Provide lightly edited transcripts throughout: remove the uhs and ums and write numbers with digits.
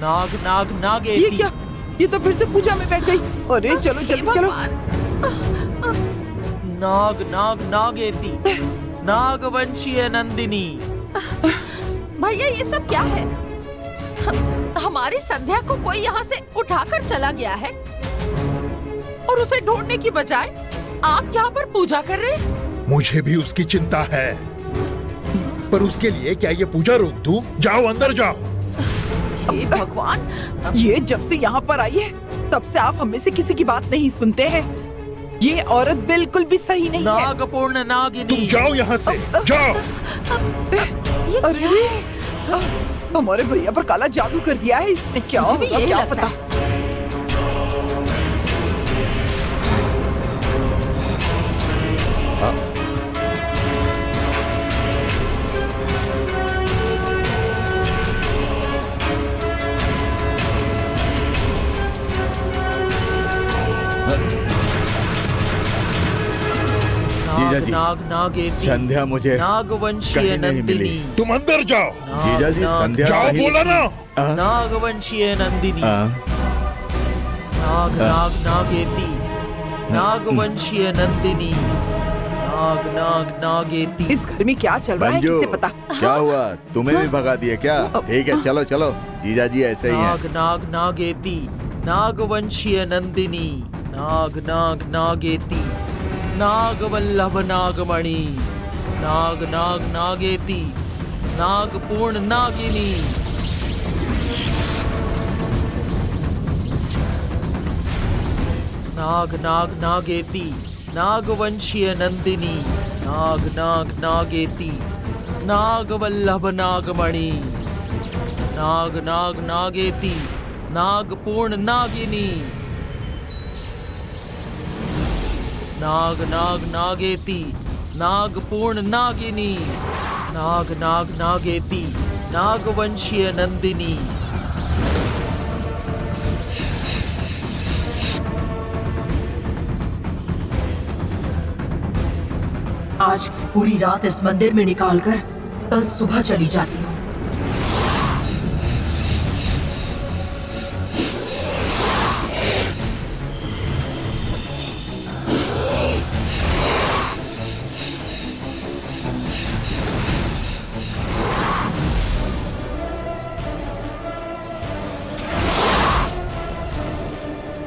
नाग नाग नाग ये एती। क्या? ये तो फिर से पूजा में बैठ गई। अरे चलो जल्दी चलो। नाग नाग नाग एती, नागवंशीय नंदिनी। भैया ये सब क्या है? हमारी संध्या को कोई यहाँ से उठाकर चला गया है और उसे ढूंढने की बजाय आप यहाँ पर पूजा कर रहे हैं। मुझे भी उसकी चिंता है, पर उसके लिए क्या ये पूजा रोक दूं? जाओ अंदर जाओ। हे भगवान, ये जब से यहाँ पर आई है तब से आप हमें से किसी की बात नहीं सुनते हैं। ये औरत बिल्कुल भी सही नहीं है। नागपूर्ण नागिनी। तुम जाओ यहाँ से, जाओ। ये अरे क्या रे, है? हमारे भैया पर काला जादू कर दिया है इसने। क्या मुझे भी होगा यही क्या लगता पता। है। जीजा नाग जी, नाग नाग एती, संध्या मुझे नागवंशीय कहीं नहीं नंदिनी। मिली। तुम अंदर जाओ। जीजा जी, नाग- संध्या जाओ कहीं- बोला ना। आ, नागवंशीय नंदिनी। आ, नाग नाग नाग एती, नागवंशीय नंदिनी। नाग नाग नाग एती। इस घर में क्या चल रहा है मंजू, किसे पता। क्या हुआ? तुम्हें भी भगा दिए क्या? ठीक है, चलो चलो, जीजा जी ऐसे ही हैं। नाग नाग नाग एती, नागवंशीय नंदिनी। नाग नाग नाग एती, नागवल्लभ नागमणि। नाग नाग नाग एती, नागपूर्ण नागिनी। नाग नाग नाग एती, नागवंशीय नंदिनी। नाग नाग नाग एती, नागवल्लभ नागमणि। नाग नाग नागेती, नागपूर्ण नागिनी। नाग नाग नागेती, नागपूर्ण नागिनी। नाग नाग नागेती, नागवंशीय नंदिनी। आज पूरी रात इस मंदिर में निकालकर कल सुबह चली जाती हूँ।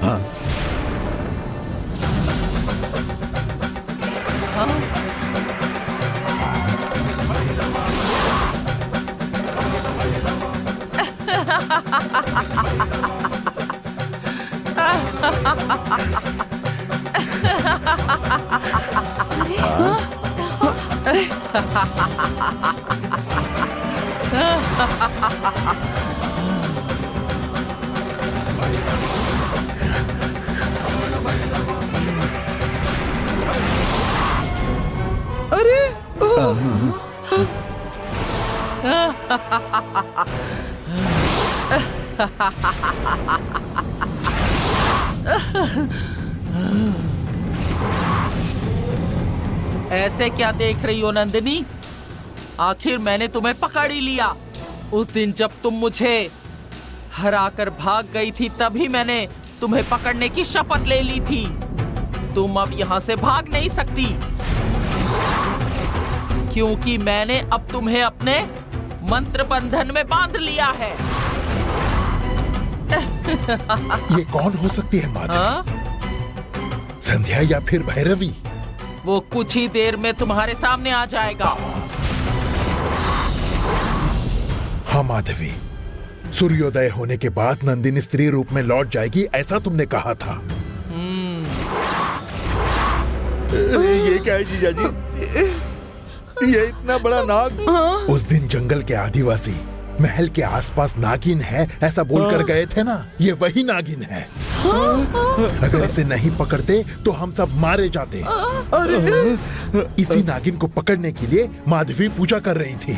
हाँ, अरे ऐसे क्या देख रही हो नंदिनी? आखिर मैंने तुम्हें पकड़ ही लिया। उस दिन जब तुम मुझे हराकर भाग गई थी तभी मैंने तुम्हें पकड़ने की शपथ ले ली थी। तुम अब यहाँ से भाग नहीं सकती क्योंकि मैंने अब तुम्हें अपने मंत्र बंधन में बांध लिया है। ये कौन हो सकती है माधवी? हाँ? संध्या या फिर भैरवी? वो कुछ ही देर में तुम्हारे सामने आ जाएगा। हाँ माधवी, सूर्योदय होने के बाद नंदिनी स्त्री रूप में लौट जाएगी, ऐसा तुमने कहा था। ये क्या है जीजा जी? ये इतना बड़ा नाग? उस दिन जंगल के आदिवासी महल के आसपास नागिन है ऐसा बोलकर गए थे ना, ये वही नागिन है। अगर इसे नहीं पकड़ते तो हम सब मारे जाते। इसी नागिन को पकड़ने के लिए माधवी पूजा कर रही थी।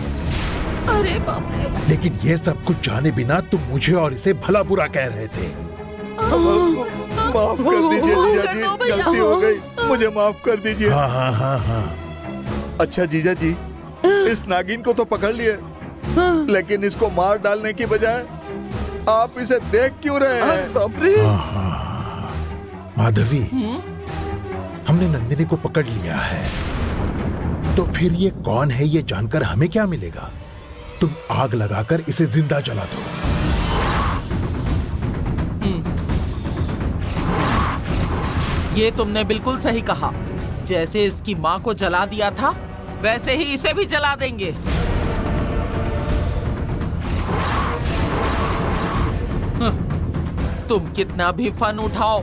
अरे बाप रे। लेकिन ये सब कुछ जाने बिना तुम मुझे और इसे भला बुरा कह रहे थे। माफ कर दीजिए जीजा जी, गलती हो गई, मुझे माफ कर दीजिए। हाँ हाँ हाँ हाँ। अच्छा जीजा जी, इस नागिन को तो पकड़ लिए, लेकिन इसको मार डालने की बजाय आप इसे देख क्यों रहे अरे हैं? बाप रे। माधवी, हमने नंदिनी को पकड़ लिया है, तो फिर ये कौन है ये जानकर हमें क्या मिलेगा? तुम आग लगाकर इसे जिंदा जला दो। ये तुमने बिल्कुल सही कहा। जैसे इसकी माँ को जला दिया था, वैसे ही इसे भी जला देंगे। तुम कितना भी फन उठाओ,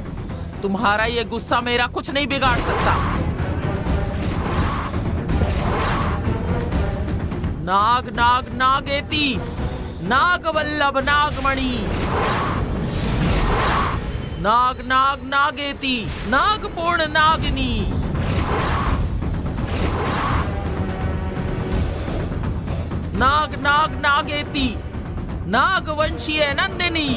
तुम्हारा ये गुस्सा मेरा कुछ नहीं बिगाड़ सकता। नाग नाग नागेती, नागवल्लभ नागमणि, नाग नाग नागेती, नागपूर्ण नागिनी। नाग नाग नागेती, नागवंशीय नंदिनी।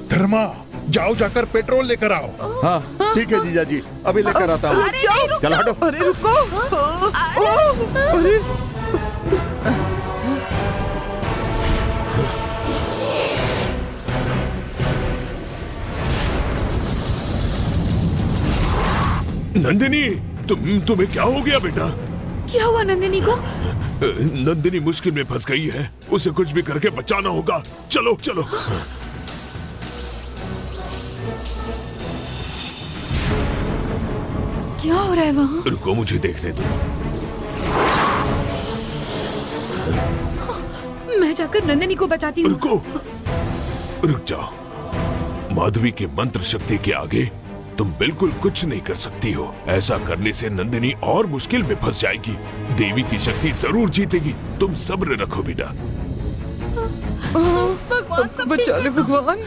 धर्मा, जाओ जाकर पेट्रोल लेकर आओ। हाँ ठीक है जीजा जी, अभी लेकर आता हूँ। अरे जाओ। चलो हटो। अरे रुको। अरे नंदिनी, तुम्हें क्या हो गया बेटा? क्या हुआ नंदिनी को? नंदिनी मुश्किल में फंस गई है, उसे कुछ भी करके बचाना होगा। चलो चलो। क्या हो रहा है वहाँ? रुको, मुझे देखने दो। मैं जाकर नंदिनी को बचाती हूँ। रुको, रुक जाओ। माधवी के मंत्र शक्ति के आगे तुम बिल्कुल कुछ नहीं कर सकती हो। ऐसा करने से नंदिनी और मुश्किल में फंस जाएगी। देवी की शक्ति जरूर जीतेगी। तुम सब्र रखो बेटा। भगवान सब बचा ले भगवान।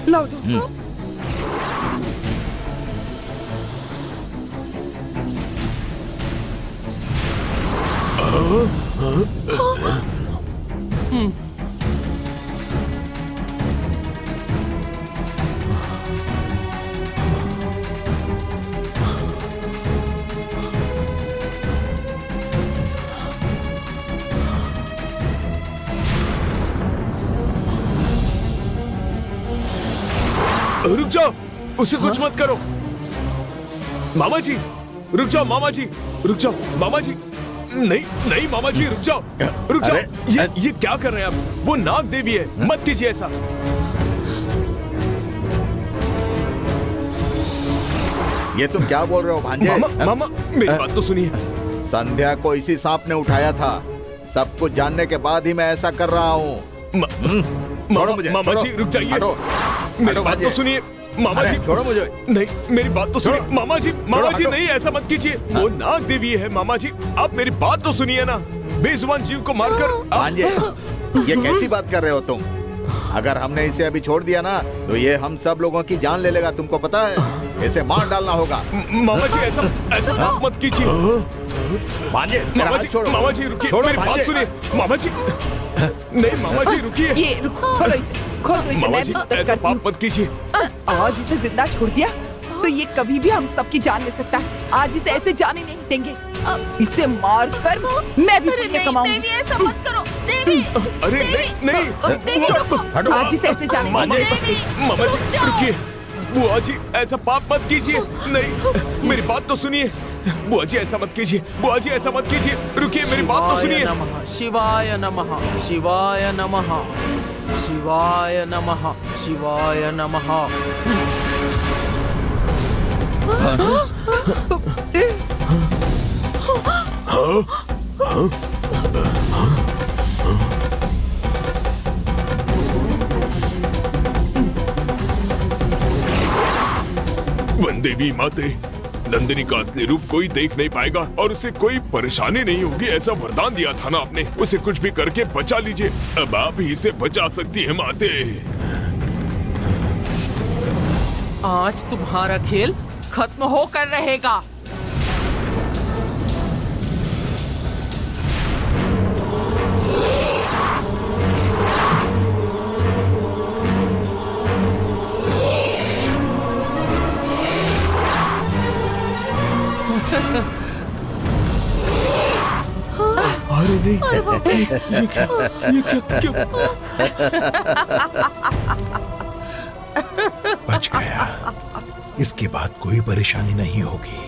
लाओ दो। रुक जाओ, उसे कुछ मत करो। मामा जी, रुक जाओ। मामा जी, रुक जाओ। मामा जी, नहीं नहीं मामा जी, रुक जाओ, रुक जाओ। ये क्या कर रहे हैं आप? वो नाग देवी है, मत कीजिए ऐसा। ये तुम क्या बोल रहे हो भांजे? मामा, मेरी बात तो सुनिए। संध्या को इसी सांप ने उठाया था। सब कुछ जानने के बाद ही मैं ऐसा कर रहा हूँ। छोड़ो मुझे। मामा छोड़ो। जी, रुक जाइए। हटो। मेरी हटो बात भांजे। तो सुनिए। मामा अरे, जी, छोड़ो मुझे। नहीं, मेरी बात तो सुनिए। छोड़ो। मामा जी, हटो। नहीं, ऐसा मत कीजिए। वो नाग देवी है मामा जी। आप मेरी बात तो सुनिए ना। बेजुबान जीव को मारकर भांजे, ये कैसी बात कर रहे हो तुम? अगर हमने इसे अभी छोड़ दिया ना, तो ये हम सब लोगों की जान ले लेगा। तुमको पता है, इसे मार डालना होगा। मामा जी, ऐसा बात मत कीजिए। भांजे, मेरा मामा हाथ जी, छोड़ो। मामा जी रुकिए, छोड़ो मेरी बात भांजे। सुनिए। मामा जी, नहीं मामा जी रुकिए। ये रुको, खोलो इसे, खोलो इसे। मामा मैं जी, मदद ऐसा करती हूँ। पाप मत कीजिए। आज इसे जिंदा छोड़ दिया तो ये कभी भी हम सबकी जान ले सकता है। आज इसे ऐसे जाने नहीं देंगे। इसे मार कर मैं भी पुण्य कमाऊंगी। देवी ऐसा मत करो। देवी, अरे नहीं देवी रुको। हटो। आज इसे ऐसे जाने नहीं दे सकते। मामा जी रुकिए। बुआ जी, ऐसा पाप मत कीजिए। नहीं, मेरी बात तो सुनिए। बुआ जी, ऐसा मत कीजिए। बुआ जी, ऐसा मत कीजिए। रुकिए, मेरी बात तो सुनिए। शिवाय नमः, शिवाय नमः, शिवाय नमः, शिवाय नमः। वनदेवी माते, नंदिनी का असली रूप कोई देख नहीं पाएगा और उसे कोई परेशानी नहीं होगी, ऐसा वरदान दिया था ना आपने। उसे कुछ भी करके बचा लीजिए। अब आप ही इसे बचा सकती है माते। आज तुम्हारा खेल खत्म होकर रहेगा। अरे नहीं, ये क्या क्यों? बच गया। इसके बाद कोई परेशानी नहीं होगी।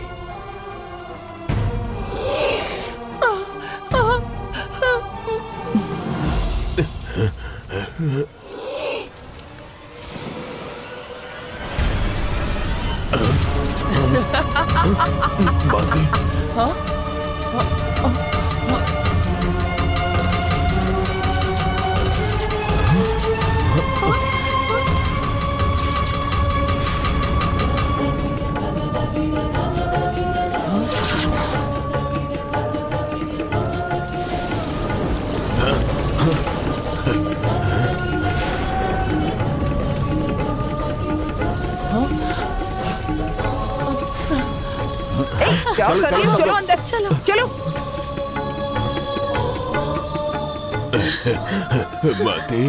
माधवी, क्या कर रही हो? चलो अंदर, चलो चलो। माते,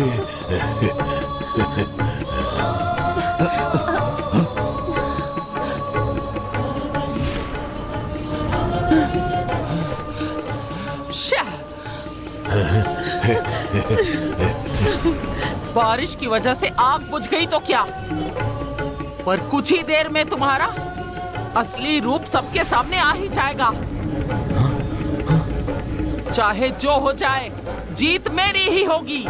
बारिश की वजह से आग बुझ गई तो क्या, पर कुछ ही देर में तुम्हारा असली रूप सबके सामने आ ही जाएगा। चाहे जो हो जाए, जीत मेरी ही होगी।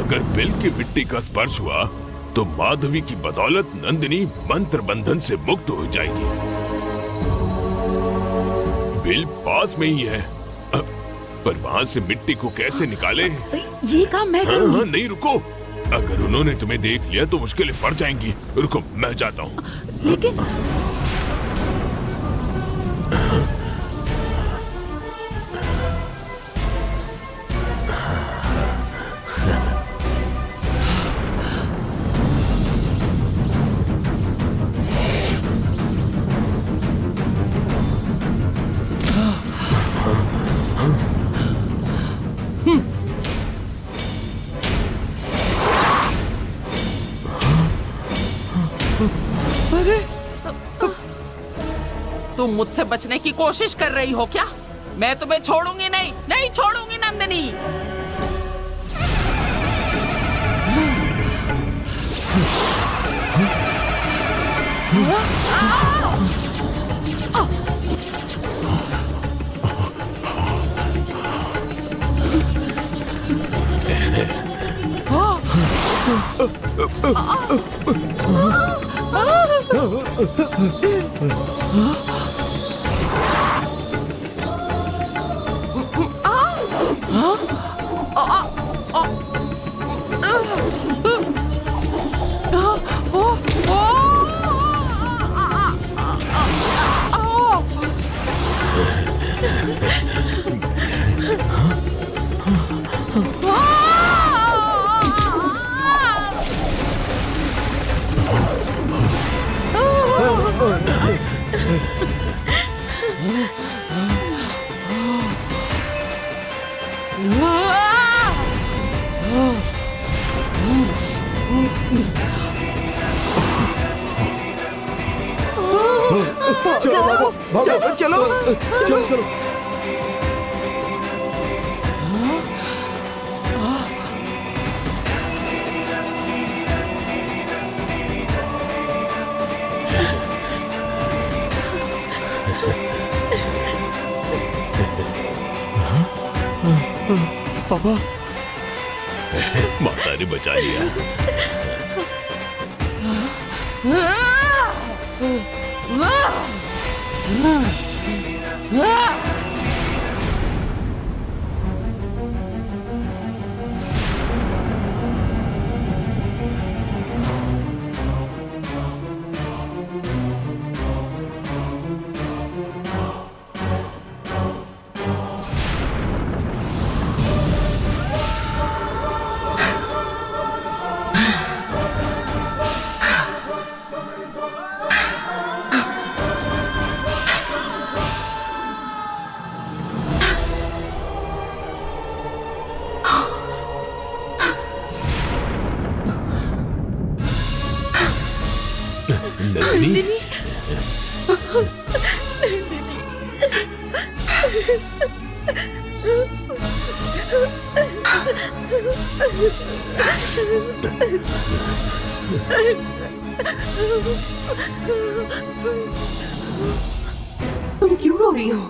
अगर बिल की मिट्टी का स्पर्श हुआ तो माधवी की बदौलत नंदिनी मंत्र बंधन से मुक्त हो जाएगी। बिल पास में ही है, पर वहां से मिट्टी को कैसे निकाले? ये काम मैं करूंगी। हाँ, नहीं रुको। अगर उन्होंने तुम्हें देख लिया तो मुश्किलें बढ़ जाएंगी। रुको, मैं जाता हूँ। लेकिन तुम मुझसे बचने की कोशिश कर रही हो क्या? मैं तुम्हें छोड़ूंगी नहीं, नहीं छोड़ूंगी नंदिनी। चलो चलो चलो। पापा, माता ने बचा लिया। नंदिनी, तुम क्यों रो रही हो?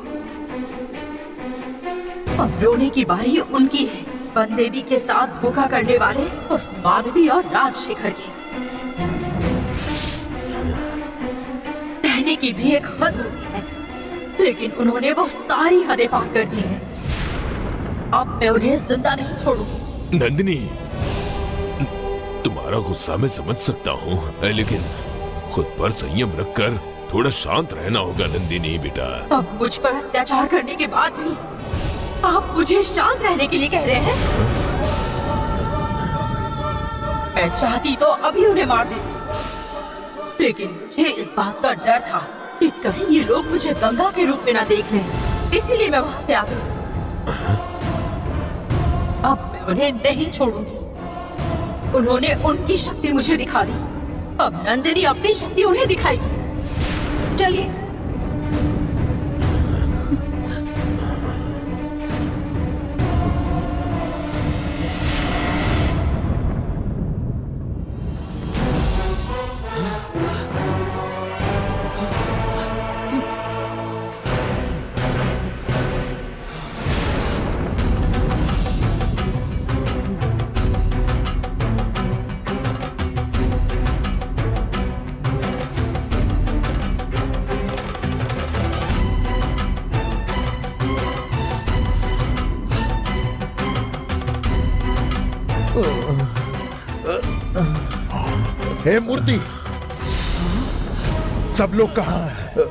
अब रोने की बारी उनकी है, वन देवी के साथ धोखा करने वाले उस माधवी और राजशेखर की। कहने की भी एक हद होती है, लेकिन उन्होंने वो सारी हदें पार कर दी हैं। अब मैं उन्हें जिंदा नहीं छोड़ूंगी। नंदिनी, तुम्हारा गुस्सा मैं समझ सकता हूँ, लेकिन खुद पर संयम रखकर थोड़ा शांत रहना होगा नंदिनी बेटा। अब मुझ पर अत्याचार करने के बाद भी आप मुझे शांत रहने के लिए कह रहे हैं? मैं चाहती तो अभी उन्हें मार देती, लेकिन मुझे इस बात का डर था कि कहीं ये लोग मुझे गंगा के रूप में ना देख लें, इसीलिए मैं वहां से आ गई। अब मैं उन्हें नहीं छोड़ूंगी। उन्होंने उनकी शक्ति मुझे दिखा दी, अब नंदिनी अपनी शक्ति उन्हें दिखाएगी। चलिए। हे मूर्ति, सब लोग कहाँ हैं?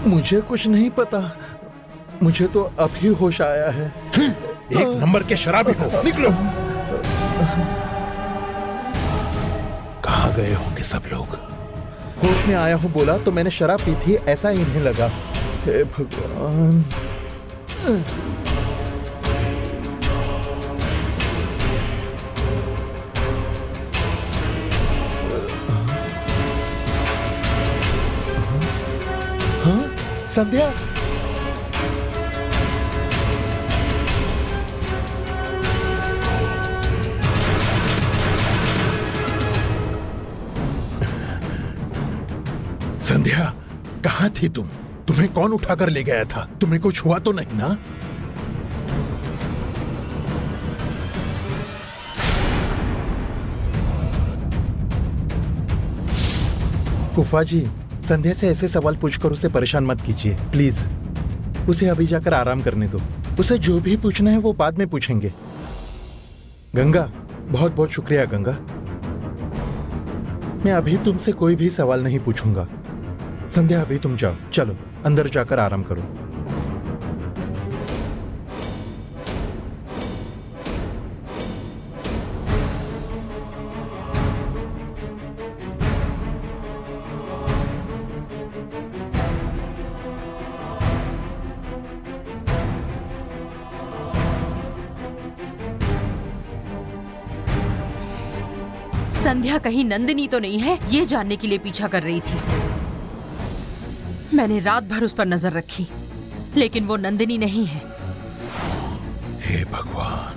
मुझे कुछ नहीं पता, मुझे तो अभी होश आया है। एक नंबर के शराबी हो, निकलो। कहाँ गए होंगे सब लोग? होश में आया हूँ बोला तो मैंने शराब पी थी, ऐसा इन्हें लगा। हे भगवान। संध्या, संध्या, कहाँ थी तुम? तुम्हें कौन उठाकर ले गया था? तुम्हें कुछ हुआ तो नहीं ना? फूफा जी, संध्या से ऐसे सवाल पूछकर उसे परेशान मत कीजिए प्लीज। उसे अभी जाकर आराम करने दो। उसे जो भी पूछना है वो बाद में पूछेंगे। गंगा, बहुत बहुत शुक्रिया गंगा। मैं अभी तुमसे कोई भी सवाल नहीं पूछूंगा। संध्या, अभी तुम जाओ, चलो अंदर जाकर आराम करो। संध्या कहीं नंदिनी तो नहीं है, ये जानने के लिए पीछा कर रही थी। मैंने रात भर उस पर नजर रखी, लेकिन वो नंदिनी नहीं है। हे भगवान।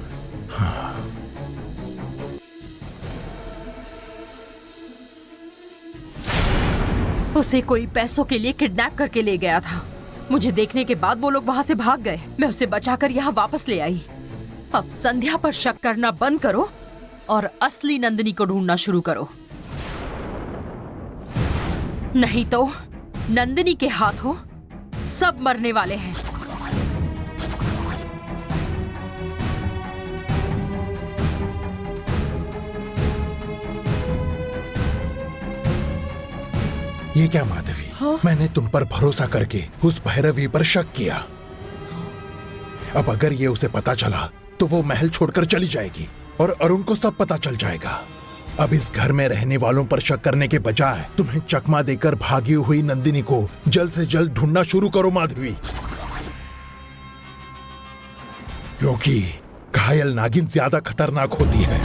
उसे कोई पैसों के लिए किडनैप करके ले गया था। मुझे देखने के बाद वो लोग वहां से भाग गए। मैं उसे बचाकर यहाँ वापस ले आई। अब संध्या पर शक करना बंद करो और असली नंदिनी को ढूंढना शुरू करो, नहीं तो नंदिनी के हाथों सब मरने वाले हैं। ये क्या माधवी? हाँ? मैंने तुम पर भरोसा करके उस भैरवी पर शक किया। अब अगर ये उसे पता चला तो वो महल छोड़कर चली जाएगी और अरुण को सब पता चल जाएगा। अब इस घर में रहने वालों पर शक करने के बजाय तुम्हें चकमा देकर भागी हुई नंदिनी को जल्द से जल्द ढूंढना शुरू करो माधवी, क्योंकि घायल नागिन ज्यादा खतरनाक होती है।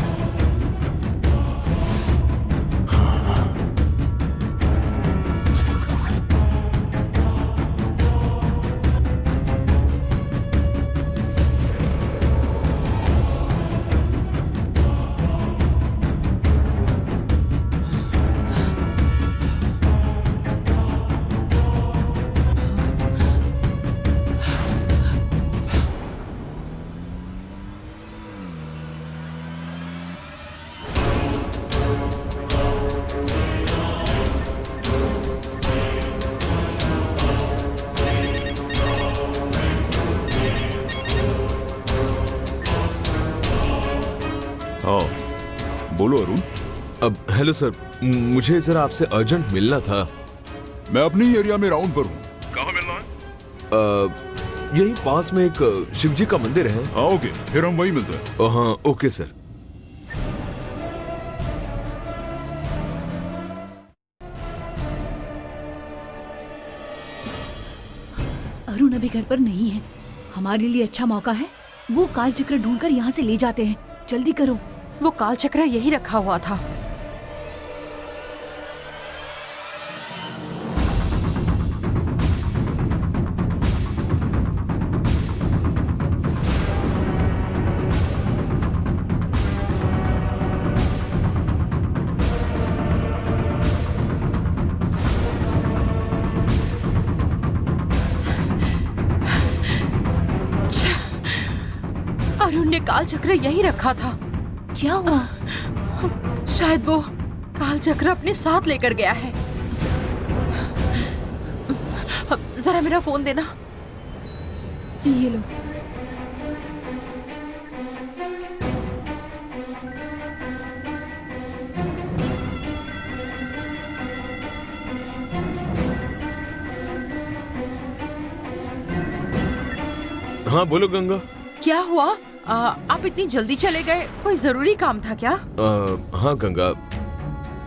हाँ, बोलो अरुण। अब हेलो सर, मुझे जरा आपसे अर्जेंट मिलना था। मैं अपने ही एरिया में राउंड पर हूँ। कहाँ मिलना है? यही पास में एक शिव जी का मंदिर है। हाँ ओके, फिर हम वहीं मिलते हैं। हाँ ओके सर। अरुण अभी घर पर नहीं है। हमारे लिए अच्छा मौका है। वो काल चक्र ढूंढकर यहाँ से ले जाते हैं। जल्दी करो। वो काल चक्र यही रखा हुआ था। अरुण ने काल चक्र यही रखा था। क्या हुआ? शायद वो काल चक्र अपने साथ लेकर गया है। जरा मेरा फोन देना। ये लो। हाँ बोलो गंगा। क्या हुआ? आप इतनी जल्दी चले गए? कोई जरूरी काम था क्या? हाँ गंगा,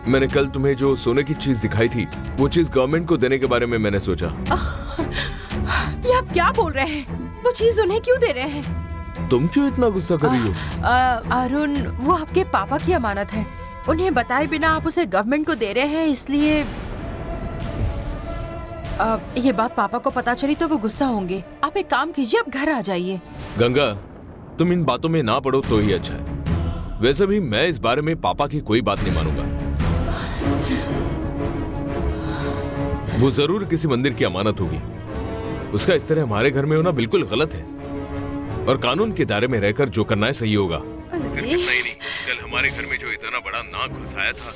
मैंने कल तुम्हें जो सोने की चीज दिखाई थी, वो चीज गवर्नमेंट को देने के बारे में मैंने सोचा। ये आप क्या बोल रहे हैं? वो चीज उन्हें क्यों दे रहे हैं? तुम क्यों इतना गुस्सा कर रही हो? अरुण, वो आपके पापा की अमानत है। उन्हें बताए बिना आप उसे गवर्नमेंट को दे रहे हैं, इसलिए ये बात पापा को पता चली तो वो गुस्सा होंगे। आप एक काम कीजिए, आप घर आ जाइए। गंगा, तुम इन बातों में ना पड़ो तो ही अच्छा है। वैसे भी मैं इस बारे में पापा की कोई बात नहीं मानूंगा। वो जरूर किसी मंदिर की अमानत होगी। उसका इस तरह हमारे घर में होना बिल्कुल गलत है, और कानून के दायरे में रहकर जो करना है सही होगा। नहीं, कल हमारे घर में जो इतना बड़ा नाक घुसाया था,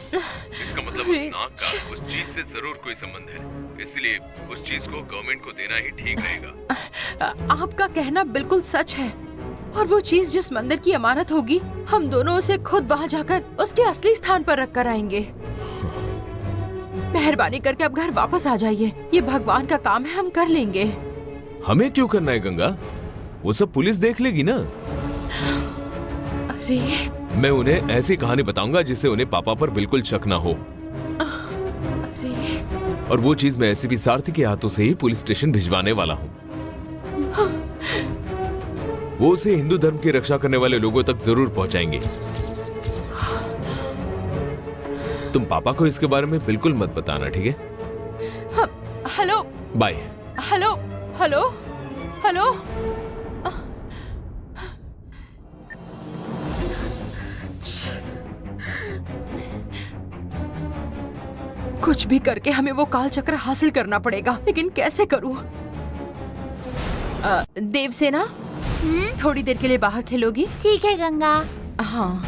इसका मतलब उस नाक का उस चीज से जरूर कोई संबंध है। इसलिए उस चीज को गवर्नमेंट को देना ही ठीक रहेगा। आपका कहना बिल्कुल सच है, और वो चीज जिस मंदिर की अमानत होगी, हम दोनों उसे खुद वहाँ जाकर उसके असली स्थान पर रख कर आएंगे। मेहरबानी करके अब घर वापस आ जाइए। ये भगवान का काम है, हम कर लेंगे। हमें क्यों करना है गंगा? वो सब पुलिस देख लेगी ना। अरे मैं उन्हें ऐसी कहानी बताऊंगा जिससे उन्हें पापा पर बिल्कुल शक ना हो। और वो चीज मैं ऐसे भी सारथी के हाथों से ही पुलिस स्टेशन भिजवाने वाला हूँ। वो उसे हिंदू धर्म की रक्षा करने वाले लोगों तक जरूर पहुंचाएंगे। तुम पापा को इसके बारे में बिल्कुल मत बताना, ठीक है? Hello. Bye. Hello hello hello. कुछ भी करके हमें वो काल चक्र हासिल करना पड़ेगा, लेकिन कैसे करूं? देवसेना, थोड़ी देर के लिए बाहर खेलोगी? ठीक है गंगा। हाँ।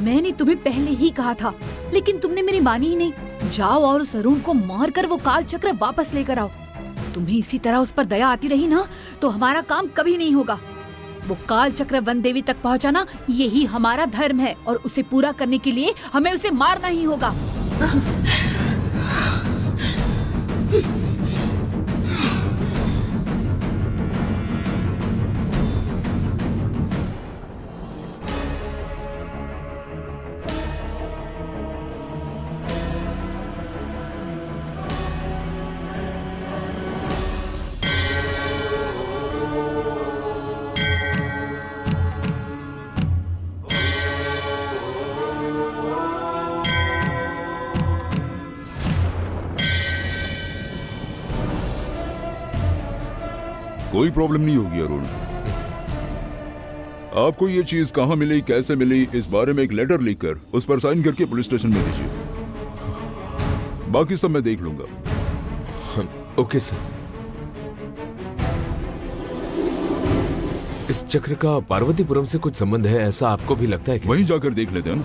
मैंने तुम्हें पहले ही कहा था, लेकिन तुमने मेरी मानी ही नहीं। जाओ और उस अरुण को मारकर वो काल चक्र वापस लेकर आओ। तुम्हें इसी तरह उस पर दया आती रही ना, तो हमारा काम कभी नहीं होगा। वो काल चक्र वन देवी तक पहुंचाना, यही हमारा धर्म है, और उसे पूरा करने के लिए हमें उसे मारना ही होगा। कोई प्रॉब्लम नहीं होगी अरुण। आपको ये चीज कहाँ मिली, कैसे मिली, इस बारे में एक लेटर लिखकर उस पर साइन करके पुलिस स्टेशन में दीजिए। बाकी सब मैं देख लूंगा। Okay sir. इस चक्र का पार्वतीपुरम से कुछ संबंध है, ऐसा आपको भी लगता है क्या? वहीं जाकर देख लेते हैं ना।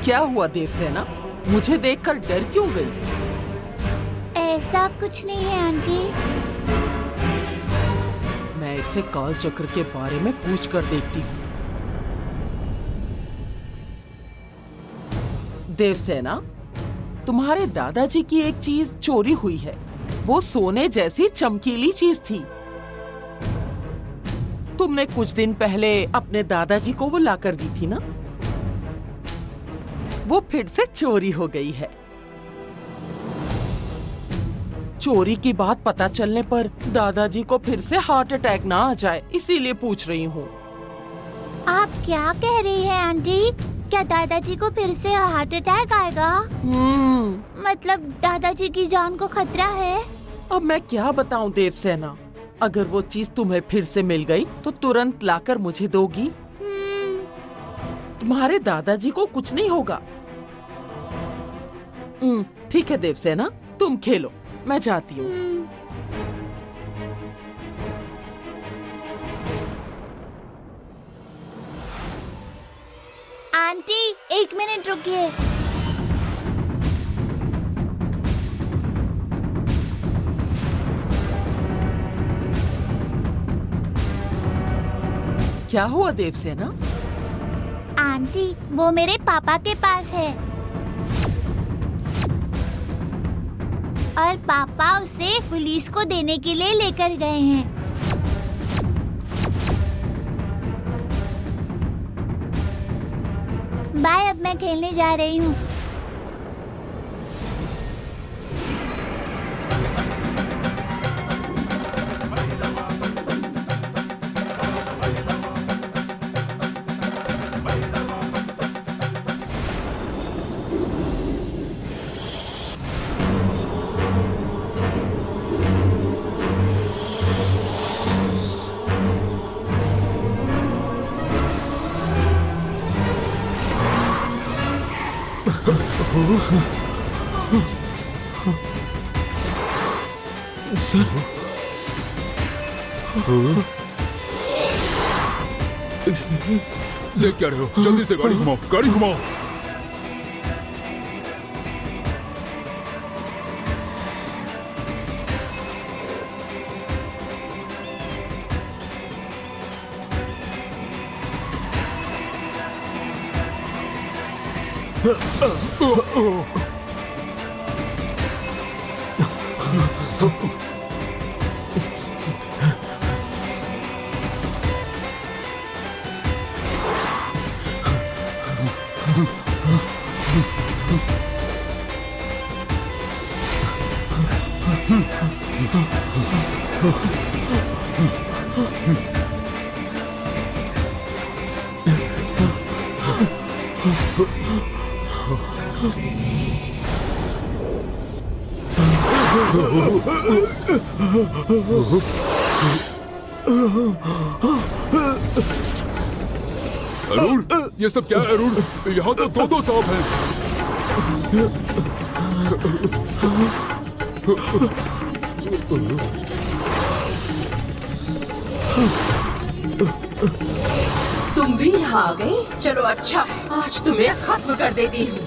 क्या हुआ देवसेना? मुझे देखकर डर क्यों गई? ऐसा कुछ नहीं है आंटी। मैं इसे काल चक्र के बारे में पूछ कर देखती हूँ। देवसेना, तुम्हारे दादाजी की एक चीज चोरी हुई है। वो सोने जैसी चमकीली चीज थी। तुमने कुछ दिन पहले अपने दादाजी को वो लाकर दी थी ना? वो फिर से चोरी हो गई है। चोरी की बात पता चलने पर दादाजी को फिर से हार्ट अटैक ना आ जाए, इसीलिए पूछ रही हूँ। आप क्या कह रही हैं आंटी? क्या दादाजी को फिर से हार्ट अटैक आएगा? मतलब दादाजी की जान को खतरा है? अब मैं क्या बताऊं देवसेना? अगर वो चीज तुम्हें फिर से मिल गई तो तुरंत लाकर मुझे दोगी। तुम्हारे दादाजी को कुछ नहीं होगा। ठीक है देवसेना, तुम खेलो, मैं जाती हूँ। आंटी 1 मिनट रुकिए। क्या हुआ देवसेना? आंटी वो मेरे पापा के पास है और पापा उसे पुलिस को देने के लिए लेकर गए हैं। बाय, अब मैं खेलने जा रही हूँ। देख क्या रहे हो? जल्दी से गाड़ी घुमाओ, गाड़ी घुमाओ। अरुण, ये सब क्या है अरुण? यहाँ तो दो सांप हैं। तुम भी यहाँ आ गए? चलो अच्छा, आज तुम्हें खत्म कर देती हूँ।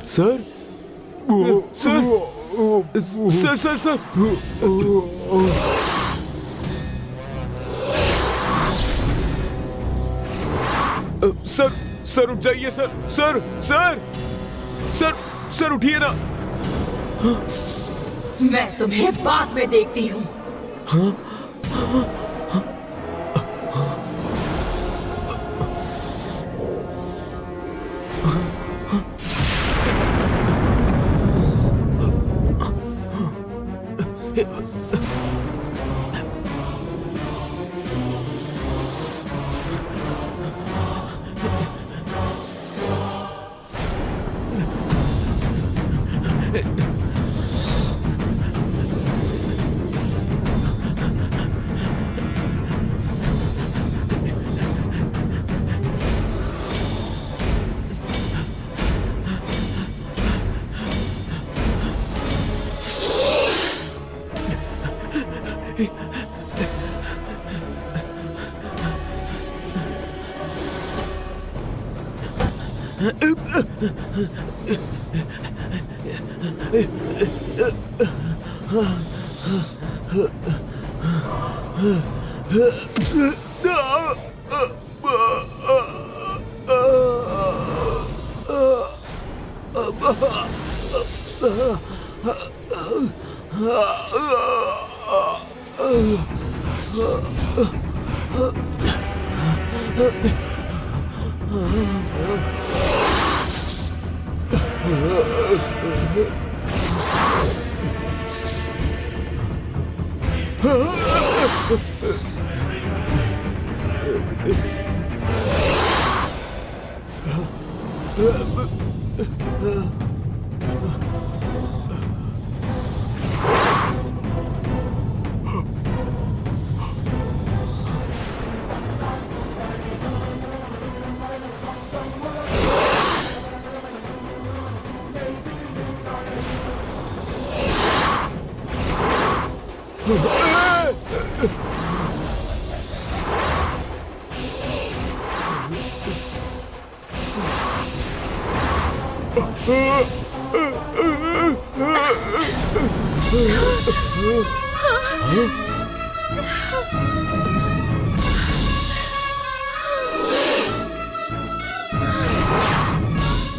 Sir sir sir sir sir sir उठ जाइए sir sir sir sir sir उठिए ना। मैं तुम्हें बाद में देखती हूँ।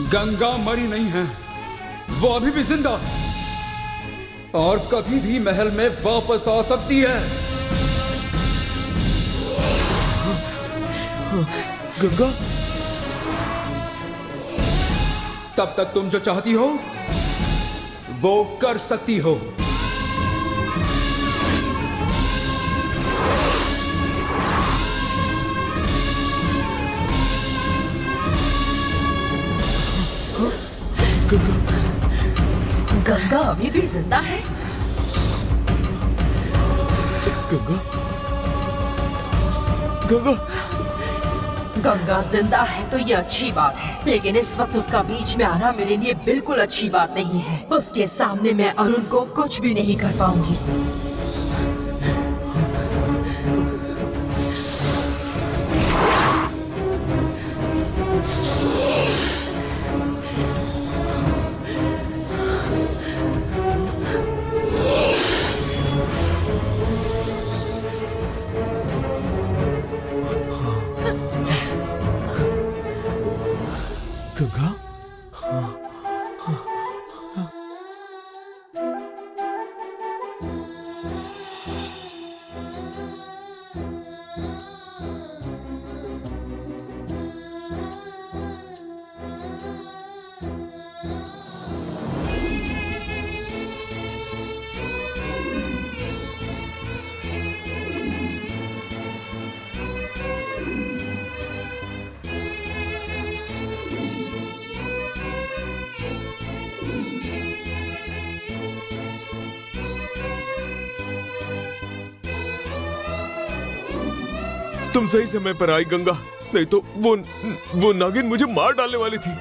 गंगा मरी नहीं है, वो अभी भी जिंदा है और कभी भी महल में वापस आ सकती है। गंगा? तब तक तुम जो चाहती हो वो कर सकती हो। गंगा अभी भी जिंदा है? गंगा? गंगा? गंगा जिंदा है तो ये अच्छी बात है, लेकिन इस वक्त उसका बीच में आना मेरे लिए बिल्कुल अच्छी बात नहीं है। उसके सामने मैं अरुण को कुछ भी नहीं कर पाऊंगी। गंगा? तुम सही समय पर आई गंगा, नहीं तो वो नागिन मुझे मार डालने वाली थी।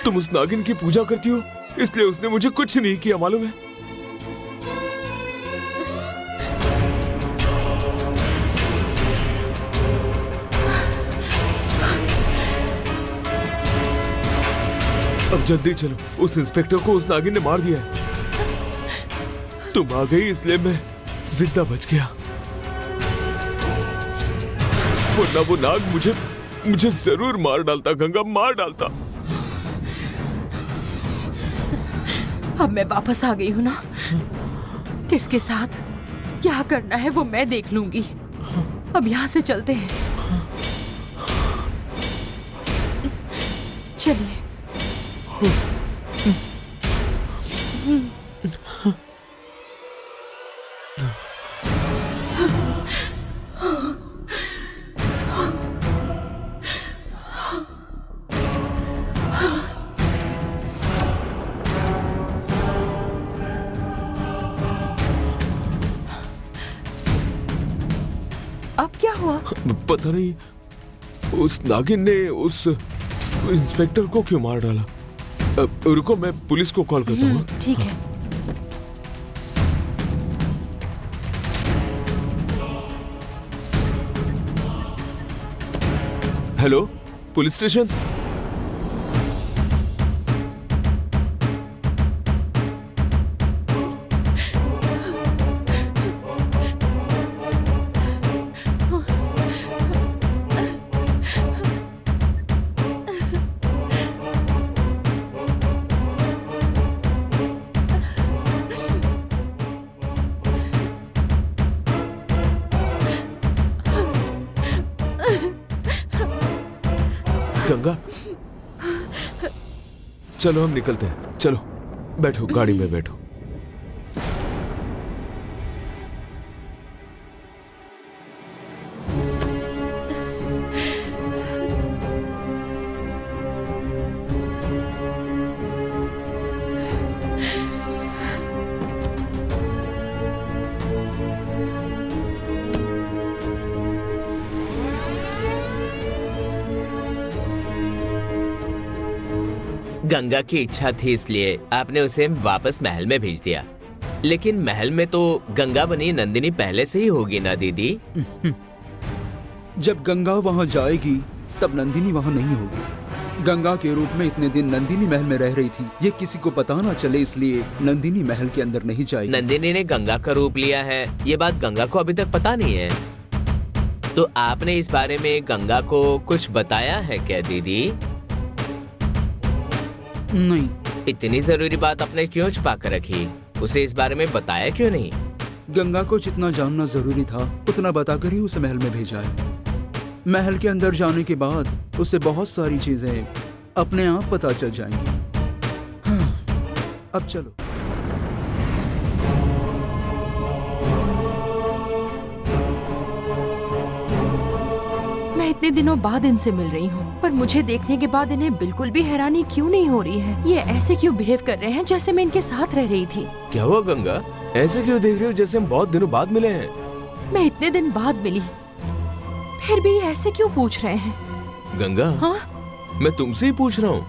तुम उस नागिन की पूजा करती हो, इसलिए उसने मुझे कुछ नहीं किया, मालूम है? अब जल्दी चलो, उस इंस्पेक्टर को उस नागिन ने मार दिया है। तुम आ गई इसलिए मैं जिंदा बच गया, वरना वो नाग मुझे जरूर मार डालता। गंगा, मार डालता। अब मैं वापस आ गई हूँ ना, किसके साथ क्या करना है वो मैं देख लूंगी। अब यहाँ से चलते हैं, चलिए। अब क्या हुआ? पता नहीं, उस नागिन ने उस इंस्पेक्टर को क्यों मार डाला। रुको, मैं पुलिस को कॉल करता हूँ। ठीक है। Hello, police station. गंगा, चलो हम निकलते हैं। चलो बैठो, गाड़ी में बैठो। गंगा की इच्छा थी, इसलिए आपने उसे वापस महल में भेज दिया। लेकिन महल में तो गंगा बनी नंदिनी पहले से ही होगी ना दीदी? जब गंगा वहाँ जाएगी तब नंदिनी वहाँ नहीं होगी। गंगा के रूप में इतने दिन नंदिनी महल में रह रही थी, ये किसी को पता ना चले, इसलिए नंदिनी महल के अंदर नहीं जाएगी। नंदिनी ने गंगा का रूप लिया है, ये बात गंगा को अभी तक पता नहीं है। तो आपने इस बारे में गंगा को कुछ बताया है क्या दीदी? नहीं। इतनी जरूरी बात आपने क्यों छुपा कर रखी? उसे इस बारे में बताया क्यों नहीं? गंगा को जितना जानना जरूरी था उतना बताकर ही उसे महल में भेजा है। महल के अंदर जाने के बाद उसे बहुत सारी चीजें अपने आप पता चल जाएंगी। अब चलो। मैं इतने दिनों बाद इनसे मिल रही हूँ, पर मुझे देखने के बाद इन्हें बिल्कुल भी हैरानी क्यों नहीं हो रही है? ये ऐसे क्यों बिहेव कर रहे हैं जैसे मैं इनके साथ रह रही थी? क्या हुआ गंगा, ऐसे क्यों देख रहे हो जैसे हम बहुत दिनों बाद मिले हैं? मैं इतने दिन बाद मिली, फिर भी ऐसे क्यों पूछ रहे हैं? गंगा, हाँ? मैं तुमसे ही पूछ रहा हूँ,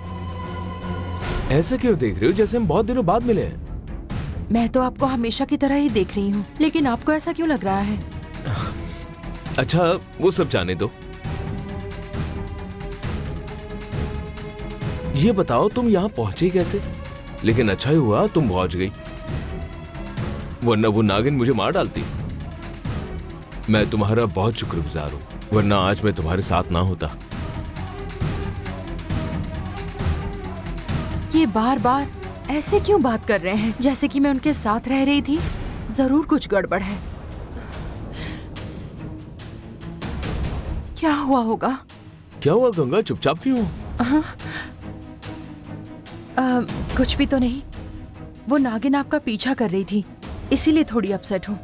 ऐसे क्यों देख रहे हो जैसे हम बहुत दिनों बाद मिले हैं? मैं तो आपको हमेशा की तरह ही देख रही हूँ, लेकिन आपको ऐसा क्यों लग रहा है? अच्छा, वो सब जाने दो। ये बताओ तुम यहाँ पहुंचे कैसे? लेकिन अच्छा ही हुआ तुम पहुंच गई, वरना वो नागिन मुझे मार डालती। मैं तुम्हारा बहुत शुक्रगुजार हूँ, वरना आज मैं तुम्हारे साथ ना होता। ये बार बार ऐसे क्यों बात कर रहे हैं जैसे कि मैं उनके साथ रह रही थी? जरूर कुछ गड़बड़ है। क्या हुआ होगा? क्या हुआ गंगा, चुपचाप क्यों? कुछ भी तो नहीं। वो नागिन आपका पीछा कर रही थी, इसीलिए थोड़ी अपसेट हूँ।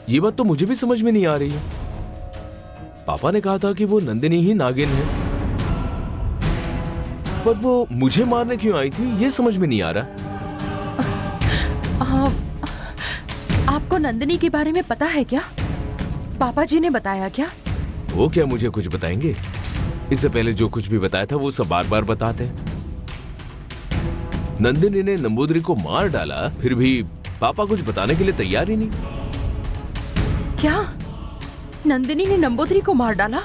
ये बात तो मुझे भी समझ में नहीं आ रही है। पापा ने कहा था कि वो नंदिनी ही नागिन है, पर वो मुझे मारने क्यों आई थी ये समझ में नहीं आ रहा। आपको नंदिनी के बारे में पता है क्या? पापा जी ने बताया क्या? वो क्या मुझे कुछ बताएंगे? इससे पहले जो कुछ भी बताया था वो सब बार बार बताते हैं। नंदिनी ने नंबूदरी को मार डाला, फिर भी पापा कुछ बताने के लिए तैयार ही नहीं। क्या नंदिनी ने नंबूदरी को मार डाला?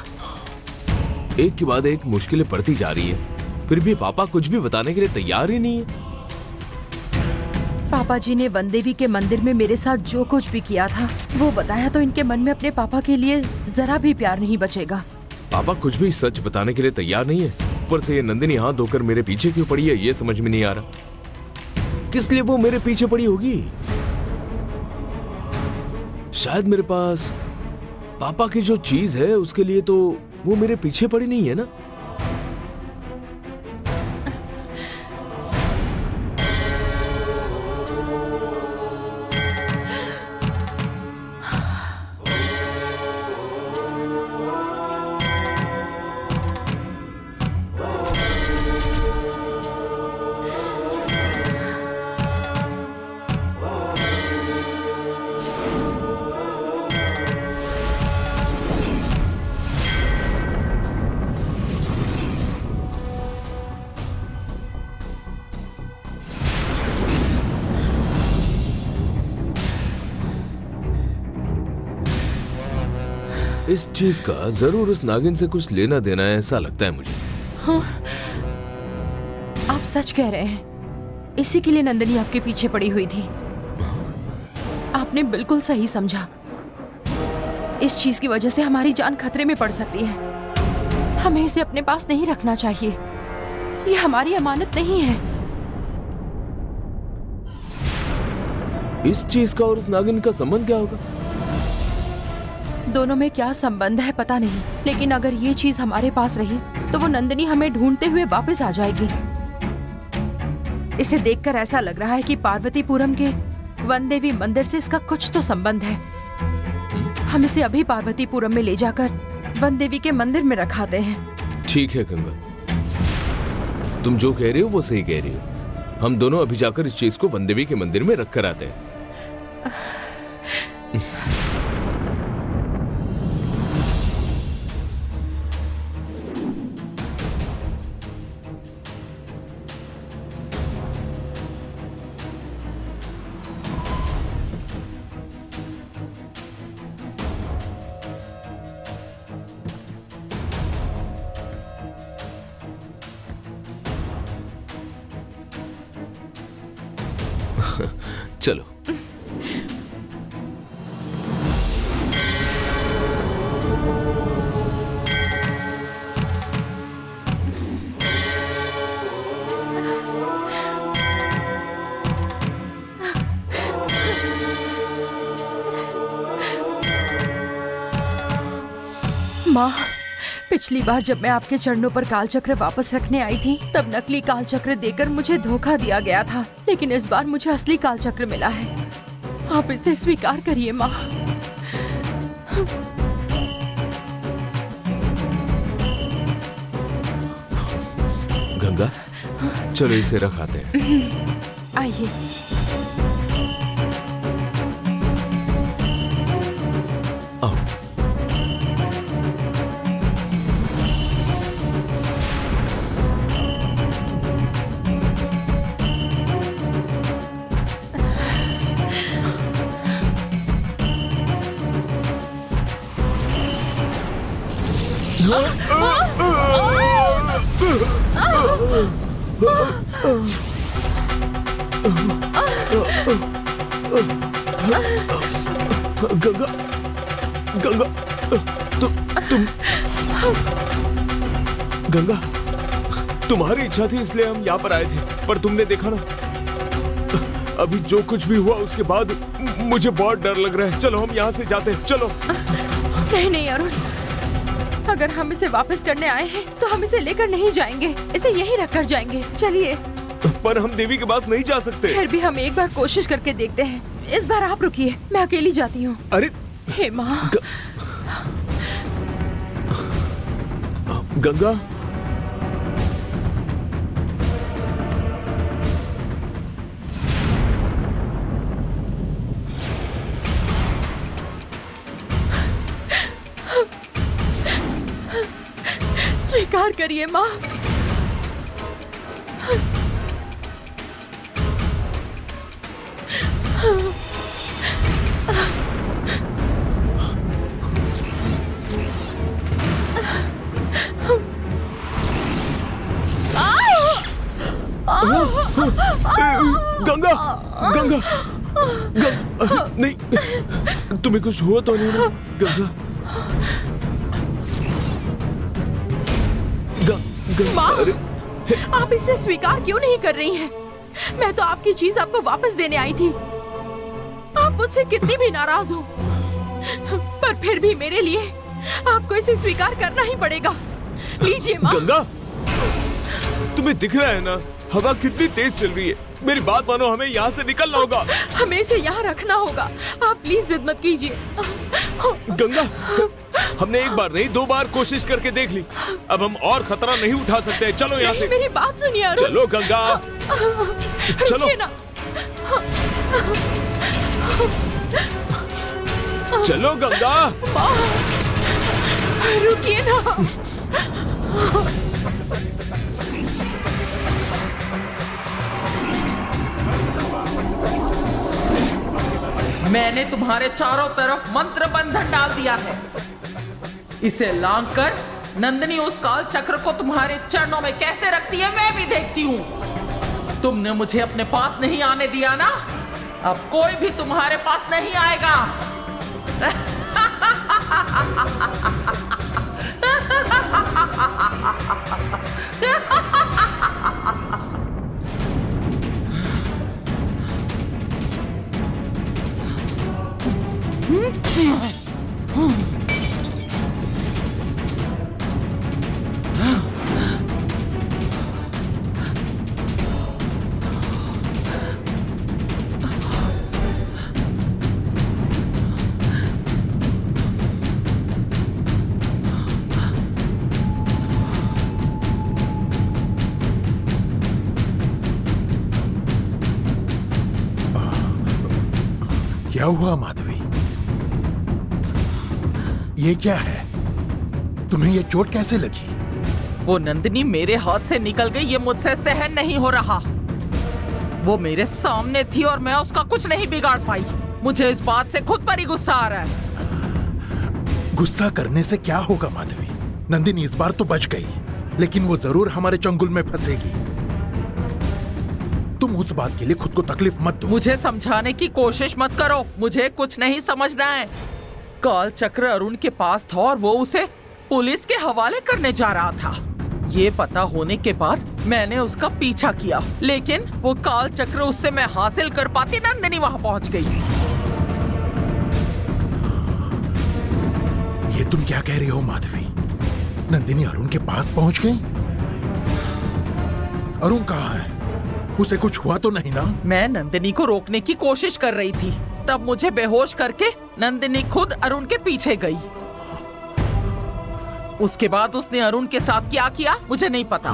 एक के बाद एक मुश्किलें बढ़ती जा रही है, फिर भी पापा कुछ भी बताने के लिए तैयार ही नहीं है। पापा जी ने वनदेवी के मंदिर में मेरे साथ जो कुछ भी किया था वो बताया तो इनके मन में अपने पापा के लिए जरा भी प्यार नहीं बचेगा। पापा कुछ भी सच बताने के लिए तैयार नहीं है। ऊपर से ये नंदिनी हाथ धोकर मेरे पीछे क्यों पड़ी है, ये समझ में नहीं आ रहा। किस लिए वो मेरे पीछे पड़ी होगी? शायद मेरे पास पापा की जो चीज है उसके लिए तो वो मेरे पीछे पड़ी नहीं है ना। इस चीज का जरूर उस नागिन से कुछ लेना देना है, ऐसा लगता है मुझे। हाँ, आप सच कह रहे हैं। इसी के लिए नंदिनी आपके पीछे पड़ी हुई थी। आपने बिल्कुल सही समझा। इस चीज की वजह से हमारी जान खतरे में पड़ सकती है। हमें इसे अपने पास नहीं रखना चाहिए। ये हमारी अमानत नहीं है। इस चीज का और उस नागिन का संबंध क्या होगा? दोनों में क्या संबंध है पता नहीं, लेकिन अगर ये चीज हमारे पास रही तो वो नंदिनी हमें ढूंढते हुए वापस आ जाएगी। इसे देखकर ऐसा लग रहा है कि पार्वतीपुरम के वनदेवी मंदिर से इसका कुछ तो संबंध है। हम इसे अभी पार्वतीपुरम में ले जाकर वनदेवी के मंदिर में रखाते हैं। ठीक है गंगा, तुम जो कह रही हो वो सही कह रही हो। हम दोनों अभी जाकर इस चीज को वनदेवी के मंदिर में रख कर आते हैं। चलो। माँ, पिछली बार जब मैं आपके चरणों पर कालचक्र वापस रखने आई थी तब नकली कालचक्र देकर मुझे धोखा दिया गया था, लेकिन इस बार मुझे असली कालचक्र मिला है। आप इसे स्वीकार करिए माँ। गंगा, चलो इसे रखाते हैं। आइए। आओ। गंगा, गंगा, तुम गंगा, तुम्हारी इच्छा थी इसलिए हम यहाँ पर आए थे, पर तुमने देखा ना, अभी जो कुछ भी हुआ उसके बाद मुझे बहुत डर लग रहा है। चलो हम यहाँ से जाते हैं, चलो। नहीं नहीं अरुण, अगर हम इसे वापस करने आए हैं तो हम इसे लेकर नहीं जाएंगे, इसे यहीं रख कर जाएंगे। चलिए। पर हम देवी के पास नहीं जा सकते। फिर भी हम एक बार कोशिश करके देखते हैं। इस बार आप रुकिए, मैं अकेली जाती हूँ। अरे हे माँ। गंगा, स्वीकार करिए माँ। गंगा गंगा गंगा नहीं, तुम्हें कुछ हुआ तो नहीं ना गंगा? माँ, आप इसे स्वीकार क्यों नहीं कर रही हैं? मैं तो आपकी चीज आपको वापस देने आई थी। आप मुझसे कितनी भी नाराज हो, पर फिर भी मेरे लिए आपको इसे स्वीकार करना ही पड़ेगा। लीजिए माँ। गंगा, तुम्हें दिख रहा है ना हवा कितनी तेज चल रही है? मेरी बात मानो, हमें यहाँ से निकलना होगा। हमें इसे यहाँ रखना होगा। आप प्लीज जिद मत कीजिए। गंगा, हमने एक बार नहीं 2 बार कोशिश करके देख ली। अब हम और खतरा नहीं उठा सकते। चलो यहाँ से। मेरी बात सुनिए अरुण। चलो गंगा, चलो ना। चलो गंगा। रुकिए ना। मैंने तुम्हारे चारों तरफ मंत्र बंधन डाल दिया है। इसे लांग कर नंदिनी उस काल चक्र को तुम्हारे चरणों में कैसे रखती है मैं भी देखती हूँ। तुमने मुझे अपने पास नहीं आने दिया ना, अब कोई भी तुम्हारे पास नहीं आएगा। क्या हुआ माधवी? ये क्या है? तुम्हें ये चोट कैसे लगी? वो नंदिनी मेरे हाथ से निकल गई, ये मुझसे सहन नहीं हो रहा। वो मेरे सामने थी और मैं उसका कुछ नहीं बिगाड़ पाई। मुझे इस बात से खुद पर ही गुस्सा आ रहा है। गुस्सा करने से क्या होगा माधवी? नंदिनी इस बार तो बच गई, लेकिन वो जरूर हमारे चंगुल में फंसेगी। तुम उस बात के लिए खुद को तकलीफ मत दो। मुझे समझाने की कोशिश मत करो, मुझे कुछ नहीं समझना है। काल चक्र अरुण के पास था और वो उसे पुलिस के हवाले करने जा रहा था। ये पता होने के बाद मैंने उसका पीछा किया, लेकिन वो काल चक्र उससे मैं हासिल कर पाती नंदिनी वहां पहुंच गई। ये तुम क्या कह रही हो माधवी? नंदिनी अरुण के पास पहुंच गई? अरुण कहाँ है? उसे कुछ हुआ तो नहीं ना? मैं नंदिनी को रोकने की कोशिश कर रही थी, तब मुझे बेहोश करके नंदिनी खुद अरुण के पीछे गई। उसके बाद उसने अरुण के साथ क्या किया मुझे नहीं पता।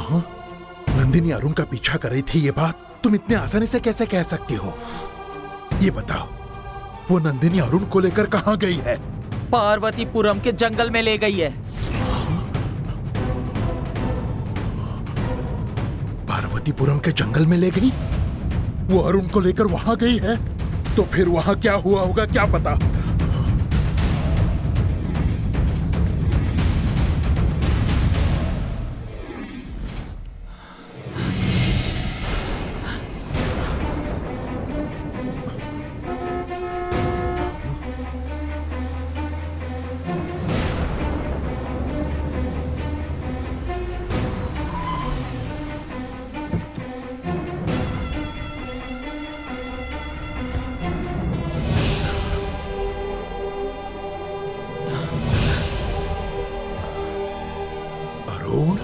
नंदिनी अरुण का पीछा कर रही थी, ये बात तुम इतने आसानी से कैसे कह सकती हो? ये बताओ, वो नंदिनी अरुण को लेकर कहाँ गई है? पार्वतीपुरम के जंगल में ले गई है। पार्वतीपुरम के जंगल में ले गई? वो अरुण को लेकर वहां गई है? तो फिर वहां क्या हुआ होगा क्या पता?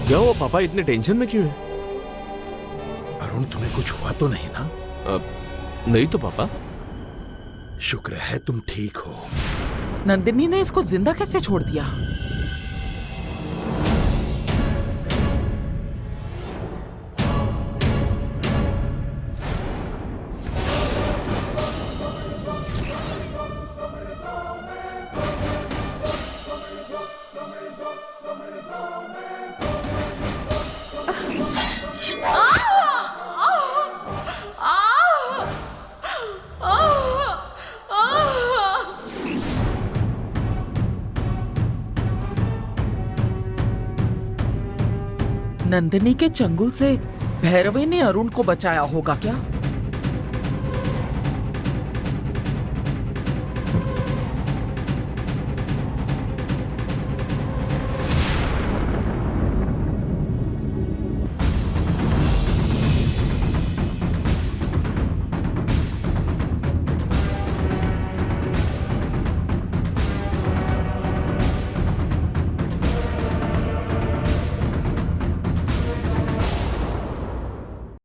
क्या हुआ पापा, इतने टेंशन में क्यों है? अरुण, तुम्हें कुछ हुआ तो नहीं ना? नहीं तो पापा। शुक्र है तुम ठीक हो। नंदिनी ने इसको जिंदा कैसे छोड़ दिया? नंदिनी के चंगुल से भैरवी ने अरुण को बचाया होगा क्या?